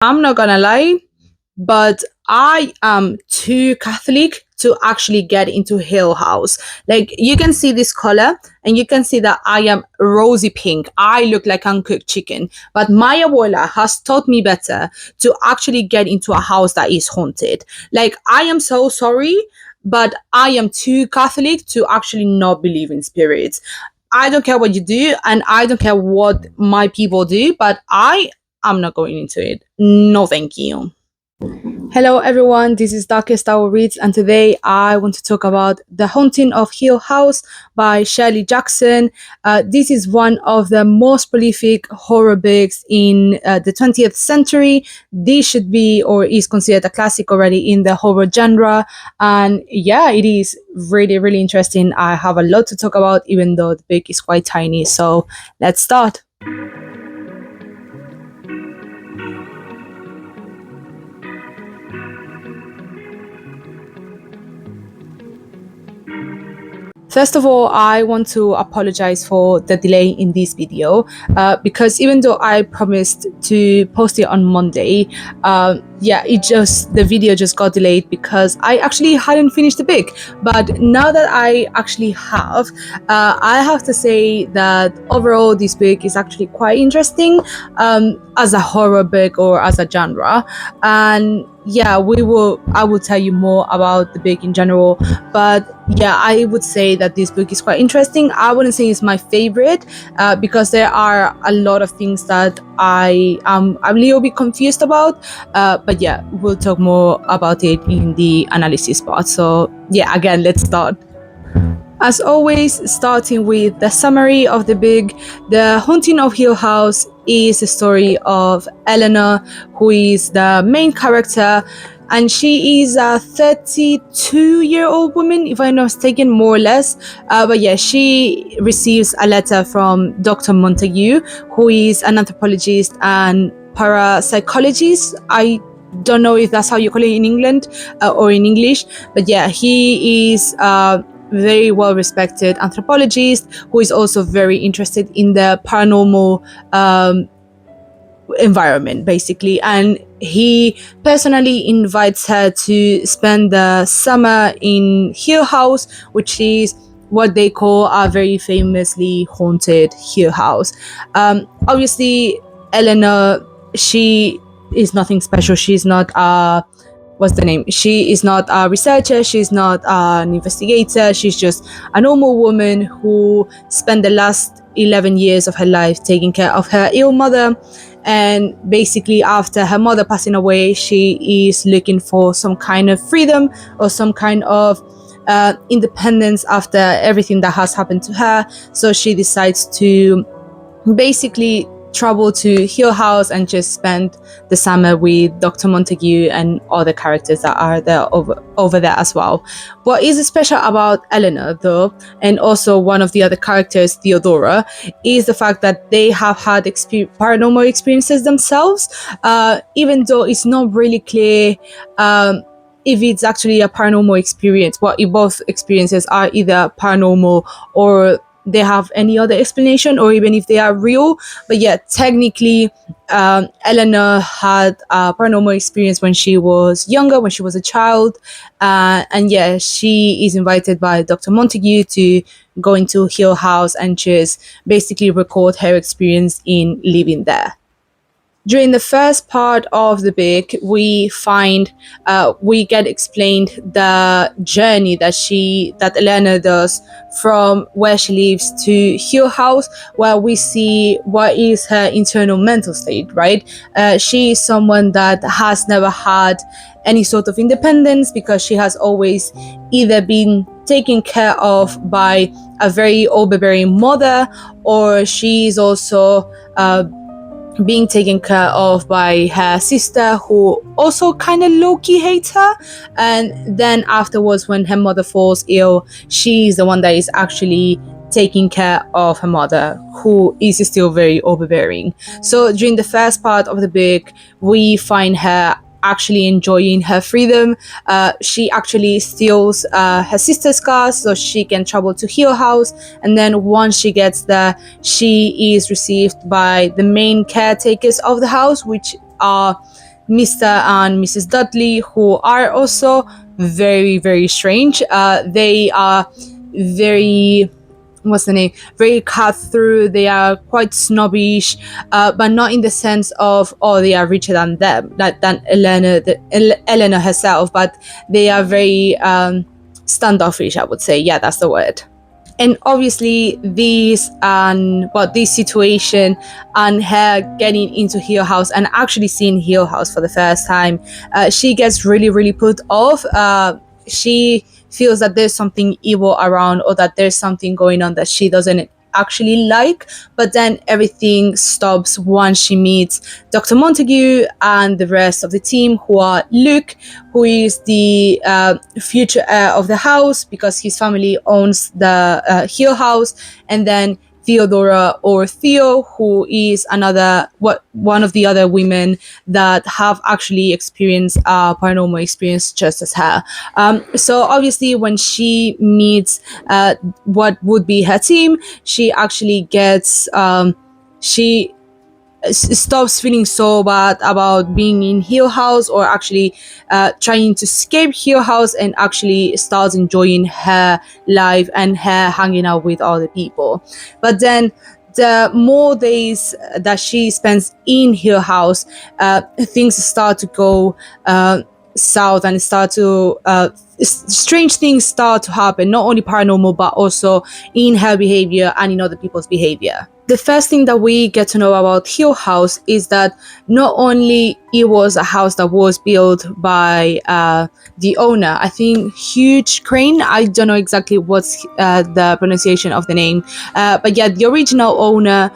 I'm not gonna lie, but I am too Catholic to actually get into Hill House. Like, you can see this color and you can see that I am rosy pink. I look like uncooked chicken. But my abuela has taught me better to actually get into a house that is haunted. Like, I am so sorry, but I am too Catholic to actually not believe in spirits. I don't care what you do and I don't care what my people do, but I'm not going into it. No, thank you. Hello, everyone. This is Darkest Hour Reads, and today I want to talk about The Haunting of Hill House by Shirley Jackson. This is one of the most prolific horror books in the 20th century. This should be or is considered a classic already in the horror genre. And yeah, it is really, really interesting. I have a lot to talk about, even though the book is quite tiny. So let's start. First of all, I want to apologize for the delay in this video because even though I promised to post it on Monday, the video just got delayed because I actually hadn't finished the book. But now that I actually I have to say that overall this book is actually quite interesting as a horror book or as a genre. And yeah, I will tell you more about the book in general, but yeah, I would say that this book is quite interesting. I wouldn't say it's my favorite because there are a lot of things that I'm a little bit confused about, but yeah, we'll talk more about it in the analysis part. So yeah, again, let's start. As always, starting with the summary of the book, The Haunting of Hill House is the story of Eleanor, who is the main character, and she is a 32-year-old woman, if I'm not mistaken, more or less. But yeah, she receives a letter from Dr. Montague, who is an anthropologist and parapsychologist. I don't know if that's how you call it in England or in English, but yeah, he is very well respected anthropologist who is also very interested in the paranormal environment, basically. And he personally invites her to spend the summer in Hill House, which is what they call a very famously haunted Hill House. Obviously, Eleanor, she is nothing special. She's not what's the name? She is not a researcher. She's not an investigator. She's just a normal woman who spent the last 11 years of her life taking care of her ill mother. And basically, after her mother passing away, she is looking for some kind of freedom or some kind of independence after everything that has happened to her. So she decides to basically travel to Hill House and just spend the summer with Dr. Montague and other characters that are there over there as well. What is special about Eleanor, though, and also one of the other characters, Theodora, is the fact that they have had paranormal experiences themselves, even though it's not really clear if it's actually a paranormal experience. Well, if both experiences are either paranormal or they have any other explanation, or even if they are real. But yeah, technically, Eleanor had a paranormal experience when she was younger, when she was a child. And yeah, she is invited by Dr. Montague to go into Hill House and just basically record her experience in living there. During the first part of the book, we get explained the journey that Eleanor does from where she lives to Hill House, where we see what is her internal mental state, right? She is someone that has never had any sort of independence because she has always either been taken care of by a very overbearing mother, or she is also being taken care of by her sister, who also kind of low-key hates her. And then afterwards, when her mother falls ill, she's the one that is actually taking care of her mother, who is still very overbearing. So during the first part of the book, we find her actually enjoying her freedom. She actually steals her sister's car so she can travel to Hill House, and then once she gets there, she is received by the main caretakers of the house, which are Mr. and Mrs. Dudley, who are also very, very strange. They are very, what's the name, very cutthroat. They are quite snobbish, but not in the sense of, oh, they are richer than them, than Eleanor herself, but they are very standoffish, I would say. Yeah, that's the word. And obviously this situation and her getting into Hill House and actually seeing Hill House for the first time, she gets really, really put off. She feels that there's something evil around, or that there's something going on that she doesn't actually like. But then everything stops once she meets Dr. Montague and the rest of the team, who are Luke, who is the future heir of the house because his family owns the Hill House, and then Theodora, or Theo, who is one of the other women that have actually experienced paranormal experience just as her. So obviously, when she meets what would be her team, she actually gets she stops feeling so bad about being in Hill House, or actually trying to escape Hill House, and actually starts enjoying her life and her hanging out with other people. But then the more days that she spends in Hill House, things start to go south, and strange things start to happen, not only paranormal, but also in her behavior and in other people's behavior. The first thing that we get to know about Hill House is that not only it was a house that was built by the owner, I think Hugh Crane, I don't know exactly what's the pronunciation of the name, but yeah, the original owner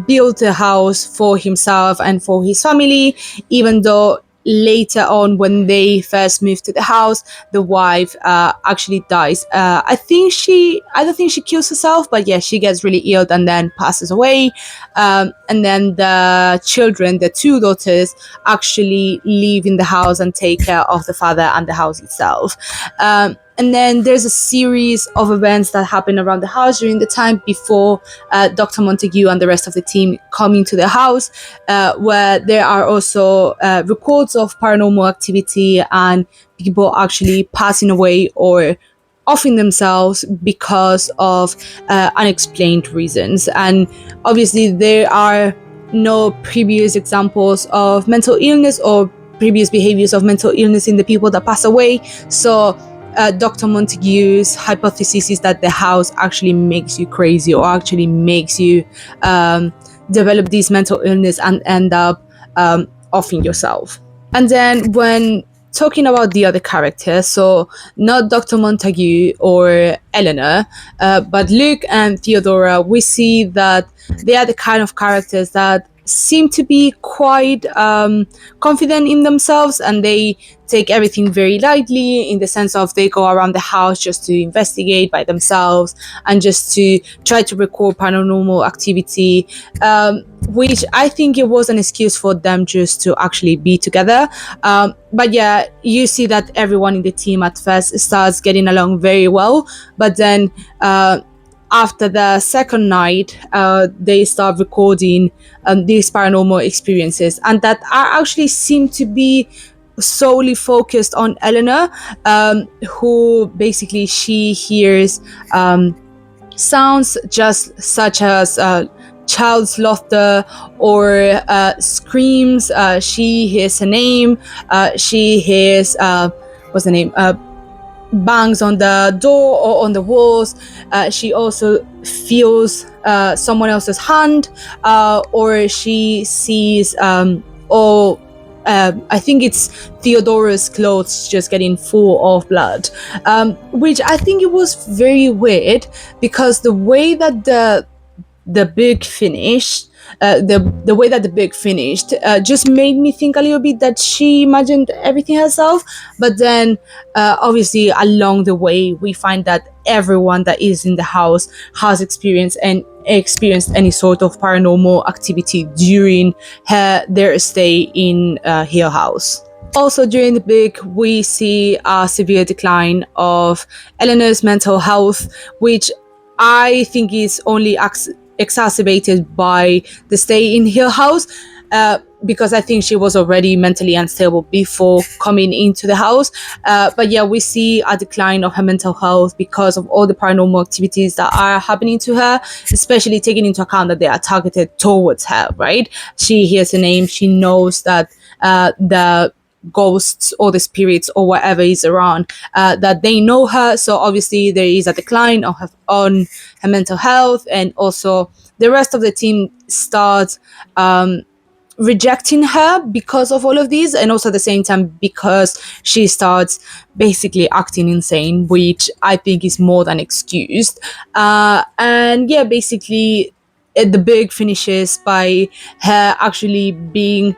built a house for himself and for his family, even though later on, when they first moved to the house, the wife actually dies. I don't think she kills herself, but yeah, she gets really ill and then passes away. And then the children, the two daughters, actually live in the house and take care of the father and the house itself. And then there's a series of events that happen around the house during the time before Dr. Montague and the rest of the team come into the house, where there are also reports of paranormal activity and people actually passing away or offing themselves because of unexplained reasons. And obviously there are no previous examples of mental illness or previous behaviors of mental illness in the people that pass away. So Dr. Montague's hypothesis is that the house actually makes you crazy, or actually makes you develop this mental illness and end up offing yourself. And then when talking about the other characters, so not Dr. Montague or Eleanor, but Luke and Theodora, we see that they are the kind of characters that seem to be quite confident in themselves, and they take everything very lightly, in the sense of they go around the house just to investigate by themselves and just to try to record paranormal activity, which I think it was an excuse for them just to actually be together. But yeah, you see that everyone in the team at first starts getting along very well, but then after the second night, they start recording these paranormal experiences, and that are actually seem to be solely focused on Eleanor, who basically she hears sounds just such as child's laughter or screams. She hears a name. She hears what's the name? Bangs on the door or on the walls. She also feels someone else's hand, or she sees I think it's Theodora's clothes just getting full of blood, which I think it was very weird, because the way that the book finished, the way that the book finished just made me think a little bit that she imagined everything herself. But then obviously along the way we find that everyone that is in the house has experienced any sort of paranormal activity during their stay in Hill House. Also, during the book, we see a severe decline of Eleanor's mental health, which I think is only exacerbated by the stay in Hill House. because I think she was already mentally unstable before coming into the house. But yeah, we see a decline of her mental health because of all the paranormal activities that are happening to her, especially taking into account that they are targeted towards her, right? She hears the name, she knows that the ghosts or the spirits or whatever is around, that they know her. So obviously there is a decline on her mental health, and also the rest of the team starts rejecting her because of all of these, and also at the same time because she starts basically acting insane, which I think is more than excused. And yeah, basically the book finishes by her actually being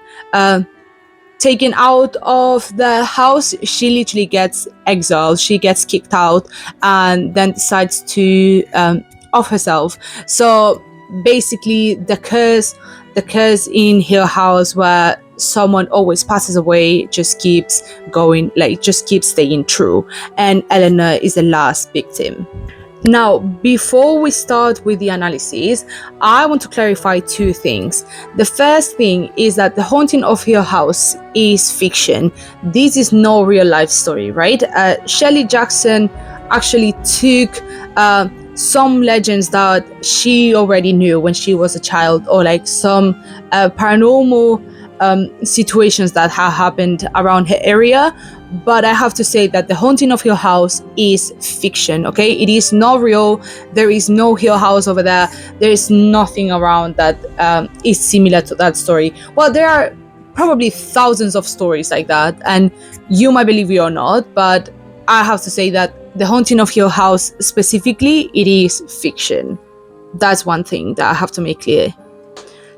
taken out of the house. She literally gets exiled, she gets kicked out, and then decides to off herself. So basically the curse in Hill House, where someone always passes away, just keeps going, like just keeps staying true, and Eleanor is the last victim. Now, before we start with the analysis, I want to clarify two things. The first thing is that The Haunting of Hill House is fiction. This is no real life story, right? Shelley Jackson actually took some legends that she already knew when she was a child, or like some paranormal situations that have happened around her area. But I have to say that The Haunting of Hill House is fiction, okay? It is not real. There is no Hill House over there. There is nothing around that is similar to that story. Well, there are probably thousands of stories like that, and you might believe it or not, but I have to say that The Haunting of Hill House specifically, it is fiction. That's one thing that I have to make clear.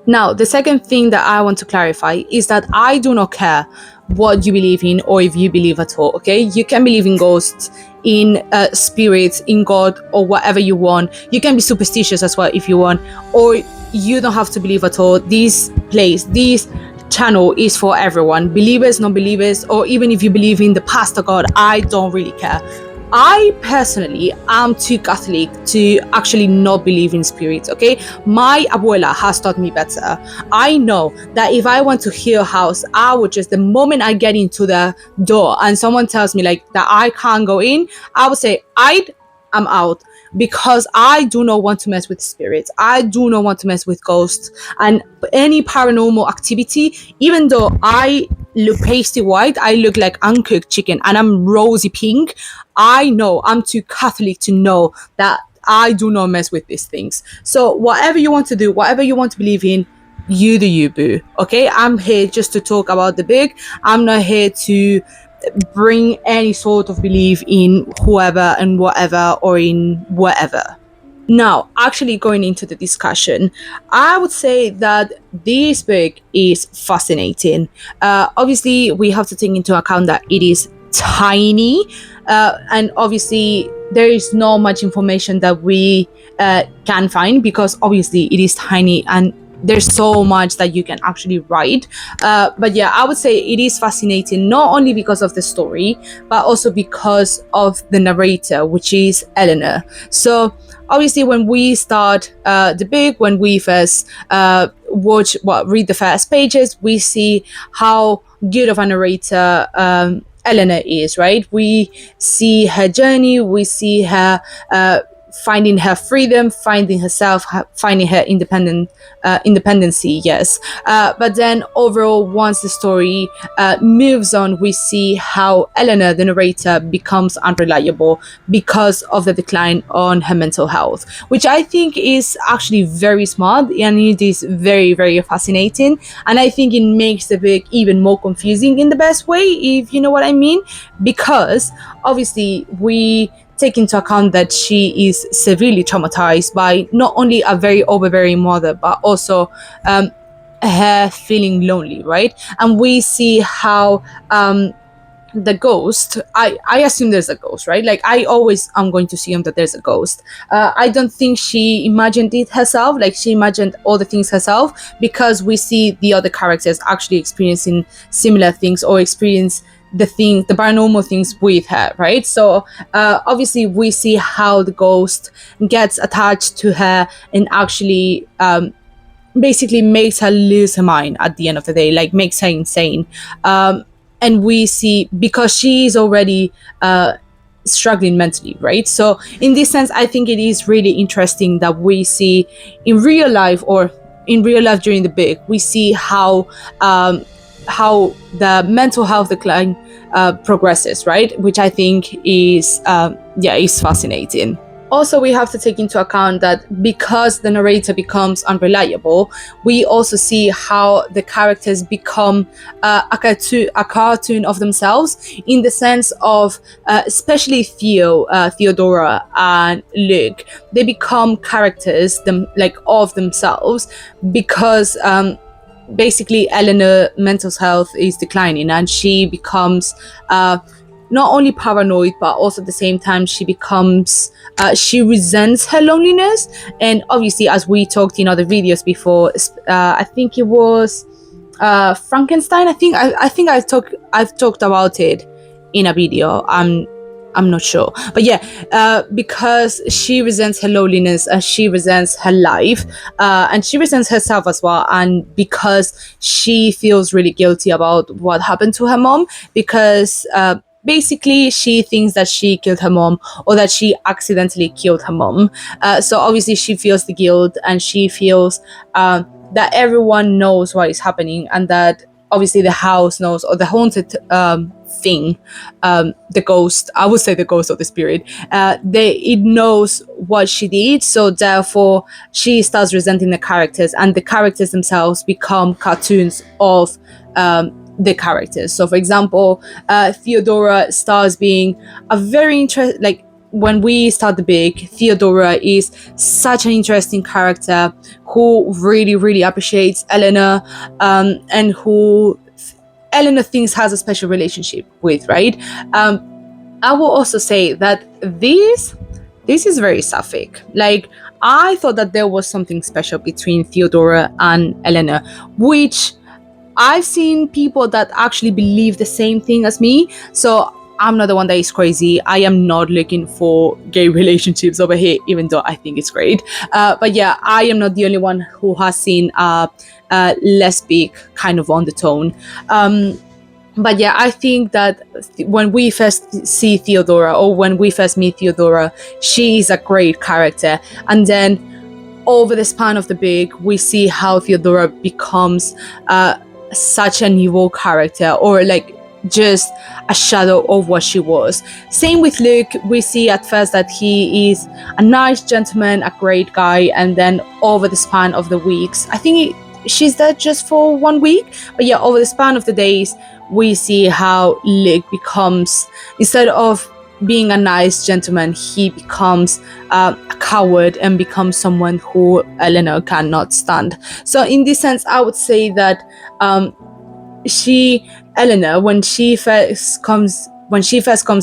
Now, the second thing that I want to clarify is that I do not care what you believe in or if you believe at all, okay? You can believe in ghosts, in spirits, in God, or whatever you want. You can be superstitious as well if you want, or you don't have to believe at all. This channel is for everyone, believers, non-believers, or even if you believe in the pastor God, I don't really care. I personally am too Catholic to actually not believe in spirits, okay? My abuela has taught me better. I know that if I want to Hill House, I would just, the moment I get into the door and someone tells me like that I can't go in, I would say, I'm out, because I do not want to mess with spirits. I do not want to mess with ghosts and any paranormal activity. Even though I look pasty white, I look like uncooked chicken, and I'm rosy pink, I know I'm too Catholic to know that I do not mess with these things. So whatever you want to do, whatever you want to believe in, you do you, boo. Okay, I'm here just to talk about the book. I'm not here to bring any sort of belief in whoever and whatever, or in whatever. Now, actually going into the discussion, I would say that this book is fascinating. Obviously, we have to take into account that it is tiny, and obviously there is not much information that we can find, because obviously it is tiny and there's so much that you can actually write. But yeah, I would say it is fascinating, not only because of the story, but also because of the narrator, which is Eleanor. So obviously when we start the book, when we first read the first pages, we see how good of a narrator Eleanor is, right? We see her journey, we see her finding her freedom, finding herself, finding her independency, yes. But then overall, once the story moves on, we see how Eleanor, the narrator, becomes unreliable because of the decline on her mental health, which I think is actually very smart, and it is very, very fascinating. And I think it makes the book even more confusing in the best way, if you know what I mean, because obviously we take into account that she is severely traumatized by not only a very overbearing mother, but also her feeling lonely, right? And we see how the ghost, I assume there's a ghost, right? Like I always am going to assume that there's a ghost. I don't think she imagined it herself, like she imagined all the things herself, because we see the other characters actually experiencing similar things, or experience the paranormal things with her, right? So obviously we see how the ghost gets attached to her and actually basically makes her lose her mind at the end of the day, like makes her insane. And we see, because she is already struggling mentally, right? So in this sense, I think it is really interesting that we see in real life, or in real life during the book, we see how the mental health decline progresses, right? Which I think is is fascinating. Also, we have to take into account that because the narrator becomes unreliable, we also see how the characters become a cartoon of themselves, in the sense of, especially Theodora and Luke, they become characters like of themselves, because basically Eleanor mental health is declining, and she becomes not only paranoid, but also at the same time she resents her loneliness. And obviously, as we talked in other videos before, I think it was Frankenstein. I think I've talked about it in a video. I'm not sure, but yeah, because she resents her loneliness, and she resents her life, and she resents herself as well, and because she feels really guilty about what happened to her mom, because basically she thinks that she killed her mom, or that she accidentally killed her mom. So obviously she feels the guilt, and she feels that everyone knows what is happening, and that obviously the house knows, or the haunted thing, the ghost, I would say the ghost of the spirit, it knows what she did. So therefore she starts resenting the characters, and the characters themselves become cartoons of the characters. So for example, Theodora starts being a very like, when we start the book, Theodora is such an interesting character who really, really appreciates Eleanor, and who Eleanor thinks has a special relationship with, right? I will also say that this is very sapphic. Like, I thought that there was something special between Theodora and Eleanor, which I've seen people that actually believe the same thing as me. So I'm not the one that is crazy. I am not looking for gay relationships over here, even though I think it's great. But yeah, I am not the only one who has seen a lesbic kind of undertone. But yeah, I think that when we first see Theodora, or when we first meet Theodora, she is a great character. And then over the span of the book, we see how Theodora becomes such an evil character, or like just a shadow of what she was. Same with Luke. We see at first that he is a nice gentleman, a great guy, and then over the span of the weeks, I think she's there just for 1 week, but yeah, over the span of the days, we see how Luke becomes, instead of being a nice gentleman, he becomes a coward, and becomes someone who Eleanor cannot stand. So in this sense, I would say that Eleanor, when she first comes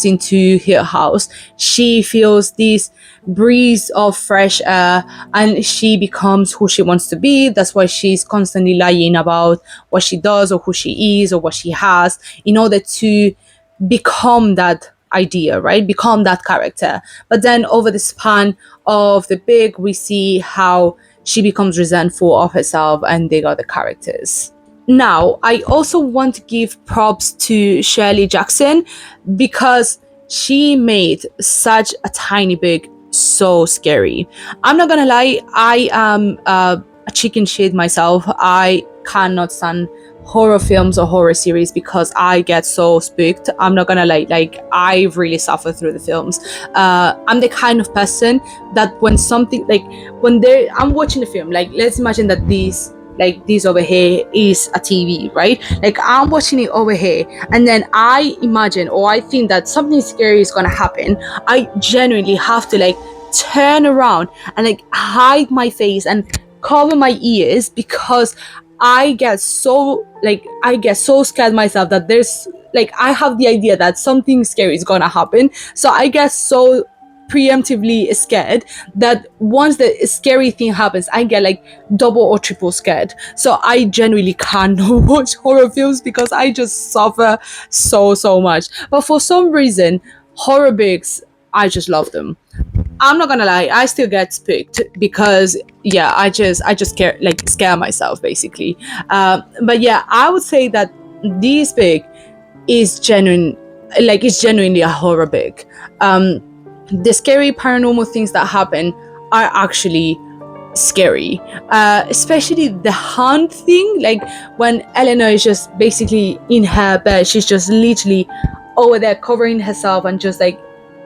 into her house, she feels this breeze of fresh air, and she becomes who she wants to be. That's why she's constantly lying about what she does, or who she is, or what she has, in order to become that idea, right? Become that character. But then over the span of the book, we see how she becomes resentful of herself and the other characters. Now, I also want to give props to Shirley Jackson, because she made such a tiny book so scary. I'm not gonna lie, I am a chicken shit myself. I cannot stand horror films or horror series because I get so spooked. I'm not gonna lie, like, I really suffer through the films. I'm the kind of person that when something, like, I'm watching a film, like, let's imagine that this over here is a TV, right? Like, I'm watching it over here, and then I imagine, or I think that something scary is gonna happen. I genuinely have to, like, turn around and, like, hide my face and cover my ears, because I get so scared myself that there's, like, I have the idea that something scary is gonna happen. So I get so preemptively scared that once the scary thing happens, I get like double or triple scared. So I genuinely cannot watch horror films because I just suffer so much. But for some reason, horror books, I just love them. I'm not gonna lie, I still get spooked because, yeah, I just scare myself basically. But yeah, I would say that this book is genuine, like it's genuinely a horror book. The scary paranormal things that happen are actually scary, especially the hunt thing, like when Eleanor is just basically in her bed, she's just literally over there covering herself and just like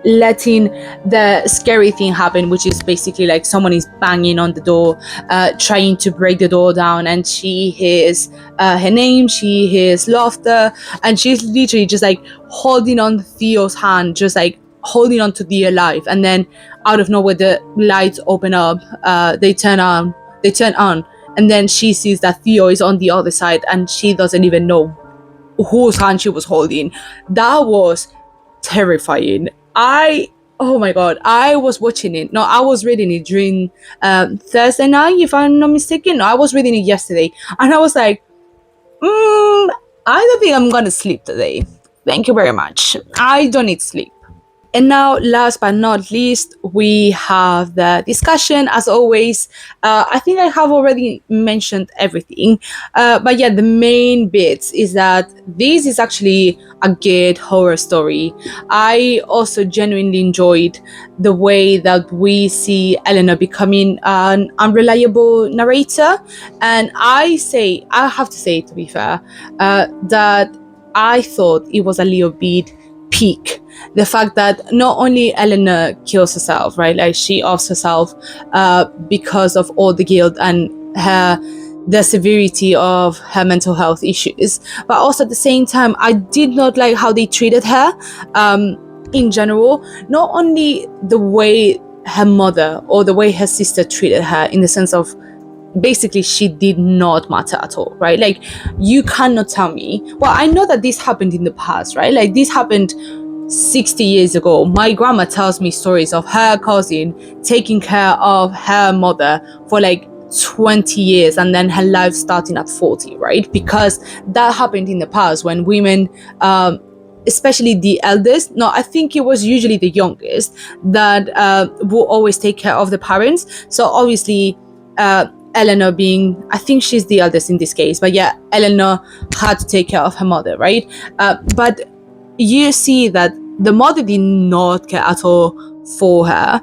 letting the scary thing happen, which is basically like someone is banging on the door, trying to break the door down, and she hears her name, she hears laughter, and she's literally just like holding on Theo's hand, just like holding on to dear life. And then out of nowhere the lights open up, they turn on, and then she sees that Theo is on the other side and she doesn't even know whose hand she was holding. That was terrifying. Oh my god, I was watching it. No, I was reading it during Thursday night, if I'm not mistaken. No, I was reading it yesterday, and I was like, I don't think I'm gonna sleep today. Thank you very much. I don't need sleep. And now, last but not least, we have the discussion. As always, I think I have already mentioned everything. But yeah, the main bits is that this is actually a good horror story. I also genuinely enjoyed the way that we see Eleanor becoming an unreliable narrator. And I have to say, to be fair, that I thought it was a little bit peak. The fact that not only Eleanor kills herself, right? Like she offs herself because of all the guilt and the severity of her mental health issues, but also at the same time, I did not like how they treated her in general. Not only the way her mother or the way her sister treated her, in the sense of basically she did not matter at all, right? Like you cannot tell me, well, I know that this happened in the past, right? Like this happened 60 years ago. My grandma tells me stories of her cousin taking care of her mother for like 20 years and then her life starting at 40, right? Because that happened in the past when women, especially the eldest, no, I think it was usually the youngest, that will always take care of the parents. So obviously Eleanor being, I think she's the eldest in this case, but yeah, Eleanor had to take care of her mother, right? But you see that the mother did not care at all for her.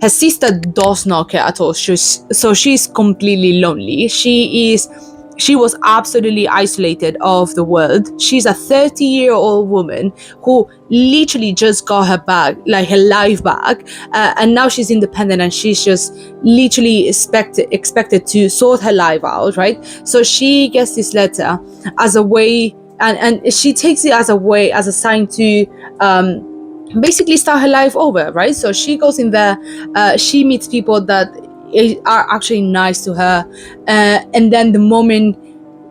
Her sister does not care at all. She's completely lonely. She was absolutely isolated of the world. She's a 30-year-old woman who literally just got her back, like her life back, and now she's independent and she's just literally expected to sort her life out, right? So she gets this letter as a way, and she takes it as a sign to basically start her life over, right? So she goes in there, she meets people that are actually nice to her, and then the moment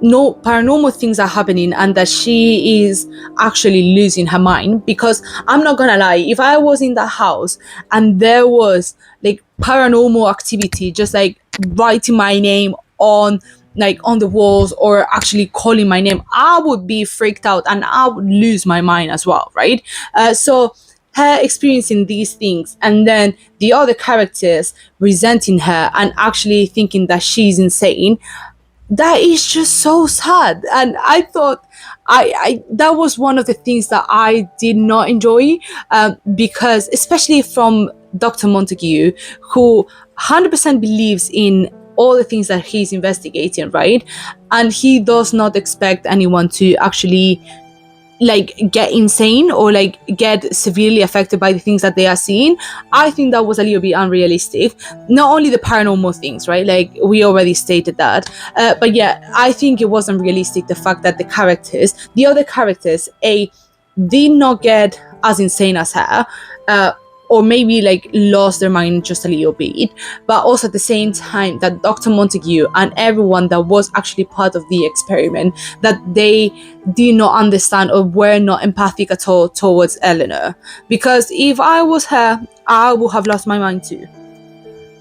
no paranormal things are happening and that she is actually losing her mind, because I'm not gonna lie, if I was in that house and there was like paranormal activity just like writing my name on the walls or actually calling my name, I would be freaked out and I would lose my mind as well, right? So her experiencing these things and then the other characters resenting her and actually thinking that she's insane, that is just so sad. And I thought I that was one of the things that I did not enjoy, because especially from Dr. Montague, who 100% believes in all the things that he's investigating, right? And he does not expect anyone to actually like get insane or like get severely affected by the things that they are seeing. I think that was a little bit unrealistic. Not only the paranormal things, right? Like we already stated that, but yeah, I think it wasn't realistic. The fact that the other characters, did not get as insane as her, or maybe like lost their mind just a little bit, but also at the same time that Dr. Montague and everyone that was actually part of the experiment, that they did not understand or were not empathic at all towards Eleanor. Because if I was her, I would have lost my mind too.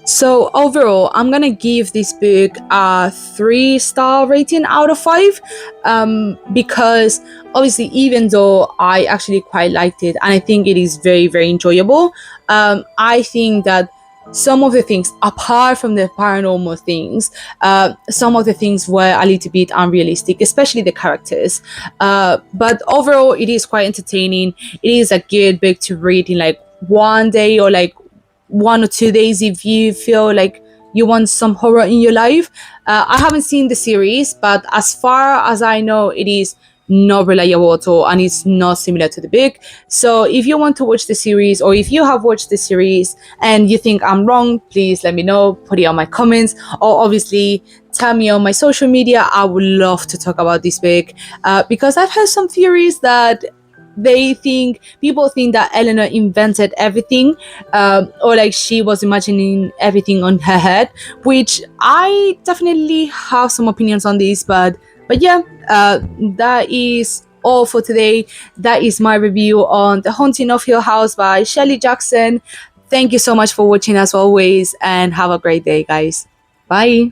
So overall, I'm gonna give this book a 3-star rating out of 5, because obviously, even though I actually quite liked it and I think it is very, very enjoyable, I think that some of the things, apart from the paranormal things, some of the things were a little bit unrealistic, especially the characters. But overall, it is quite entertaining. It is a good book to read in like one day or like 1 or 2 days if you feel like you want some horror in your life. I haven't seen the series, but as far as I know, it is not reliable at all and it's not similar to the book. So if you want to watch the series, or if you have watched the series and you think I'm wrong, please let me know, put it on my comments, or obviously tell me on my social media. I would love to talk about this book, because I've heard some theories that people think that Eleanor invented everything, or like she was imagining everything on her head, which I definitely have some opinions on this. But yeah, that is all for today. That is my review on The Haunting of Hill House by Shirley Jackson. Thank you so much for watching as always, and have a great day, guys. Bye.